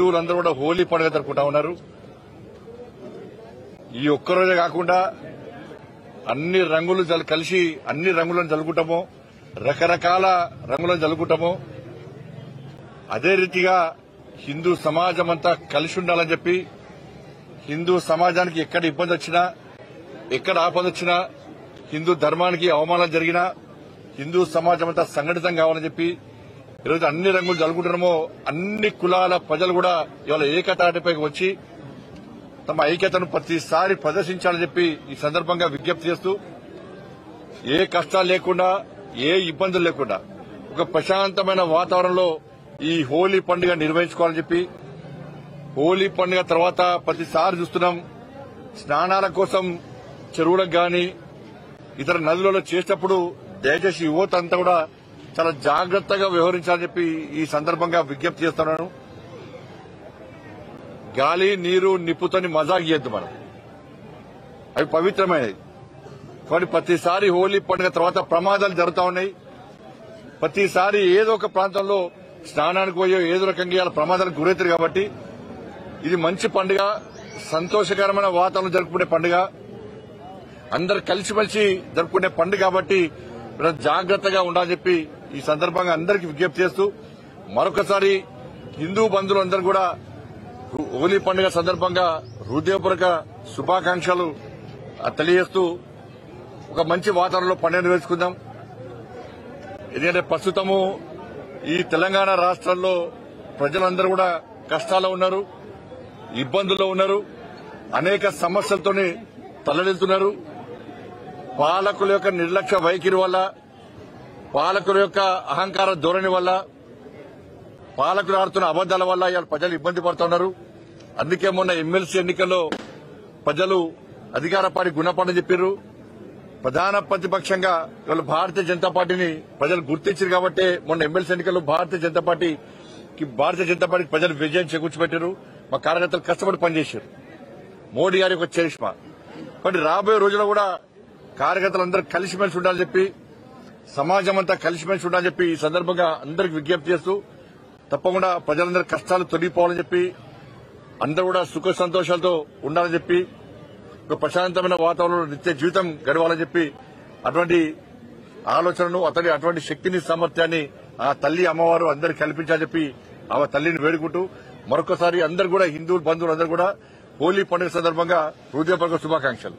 హిందువులందరూ కూడా హోలీ పండుగ జరుపుకుంటా ఉన్నారు. ఈ ఒక్కరోజే కాకుండా అన్ని రంగులు కలిసి అన్ని రంగులను జలుకుంటాము, రకరకాల రంగులను జలుకుంటాము. అదే రీతిగా హిందూ సమాజం అంతా కలిసి ఉండాలని చెప్పి, హిందూ సమాజానికి ఎక్కడ ఇబ్బంది వచ్చినా, ఎక్కడ ఆపద వచ్చినా, హిందూ ధర్మానికి అవమానాలు జరిగినా హిందూ సమాజం అంతా సంఘటితం కావాలని చెప్పి ఈరోజు అన్ని రంగులు జలుకుంటున్నామో అన్ని కులాల ప్రజలు కూడా ఇవాళ ఏకతాటిపైకి వచ్చి తమ ఐక్యతను ప్రతిసారి ప్రదర్శించాలని చెప్పి ఈ సందర్భంగా విజ్ఞప్తి చేస్తూ, ఏ కష్టాలు లేకుండా, ఏ ఇబ్బందులు లేకుండా ఒక ప్రశాంతమైన వాతావరణంలో ఈ హోలీ పండుగ నిర్వహించుకోవాలని చెప్పి, హోలీ పండుగ తర్వాత ప్రతిసారి చూస్తున్నాం స్నానాల కోసం చెరువులకు గాని ఇతర నదులలో చేసేటప్పుడు దయచేసి యువత అంతా కూడా చాలా జాగ్రత్తగా వ్యవహరించాలని చెప్పి ఈ సందర్భంగా విజ్ఞప్తి చేస్తున్నాను. గాలి, నీరు, నిప్పుతోని మజాక్ చేయొద్దు మనం, అవి పవిత్రమైనవి. కానీ ప్రతిసారి హోలీ పండుగ తర్వాత ప్రమాదాలు జరుగుతూ ఉన్నాయి. ప్రతిసారి ఏదో ఒక ప్రాంతంలో స్నానానికి పోయో ఏదో రకంగా ప్రమాదాలకు గురవుతారు. కాబట్టి ఇది మంచి పండుగ, సంతోషకరమైన వాతావరణం జరుపుకునే పండుగ, అందరు కలిసిమెలిసి జరుపుకునే పండుగ. కాబట్టి జాగ్రత్తగా ఉండాలని చెప్పి ఈ సందర్భంగా అందరికీ విజ్ఞప్తి చేస్తూ, మరొకసారి హిందూ బంధువులందరూ కూడా హోలీ పండుగ సందర్భంగా హృదయపూర్వక శుభాకాంక్షలు తెలియజేస్తూ ఒక మంచి వాతావరణంలో పండుగ నిర్వహించుకుందాం. ఎందుకంటే ప్రస్తుతము ఈ తెలంగాణ రాష్ట్రంలో ప్రజలందరూ కూడా కష్టాల్లో ఉన్నారు, ఇబ్బందుల్లో ఉన్నారు, అనేక సమస్యలతోనే తల్లడిల్లుతున్నారు. పాలకుల యొక్క నిర్లక్ష్య వైఖరి వల్ల, పాలకుల యొక్క అహంకార ధోరణి వల్ల, పాలకులు ఆడుతున్న అబద్దాల వల్ల ఇవాళ ప్రజలు ఇబ్బంది పడుతున్నారు. అందుకే మొన్న ఎమ్మెల్సీ ఎన్నికల్లో ప్రజలు అధికార పార్టీ గుణపాఠం చెప్పారు. ప్రధాన ప్రతిపక్షంగా ఇవాళ భారతీయ జనతా పార్టీని ప్రజలు గుర్తించారు. కాబట్టి మొన్న ఎమ్మెల్సీ ఎన్నికల్లో భారతీయ జనతా పార్టీకి ప్రజలు విజయం చేకూర్చిపెట్టారు. మా కార్యకర్తలు కష్టపడి పనిచేశారు. మోడీ గారి యొక్క చరిష్మా. కాబట్టి రాబోయే రోజుల్లో కూడా కార్యకర్తలందరూ కలిసిమెలిసి ఉండాలని చెప్పి, సమాజం అంతా కలిసిమెలిసి ఉండాలని చెప్పి ఈ సందర్భంగా అందరికీ విజ్ఞప్తి చేస్తూ, తప్పకుండా ప్రజలందరూ కష్టాలు తొలగిపోవాలని చెప్పి, అందరూ కూడా సుఖ సంతోషాలతో ఉండాలని చెప్పి, ఒక ప్రశాంతమైన వాతావరణంలో నిత్య జీవితం గడవాలని చెప్పి అటువంటి ఆలోచనను, అటువంటి శక్తిని, సామర్థ్యాన్ని ఆ తల్లి అమ్మవారు అందరికీ కల్పించాలని చెప్పి ఆ తల్లిని వేడుకుంటూ మరొకసారి అందరూ కూడా హిందూ బంధువులందరూ కూడా హోలీ పండుగ సందర్భంగా హృదయపూర్వక శుభాకాంక్షలు.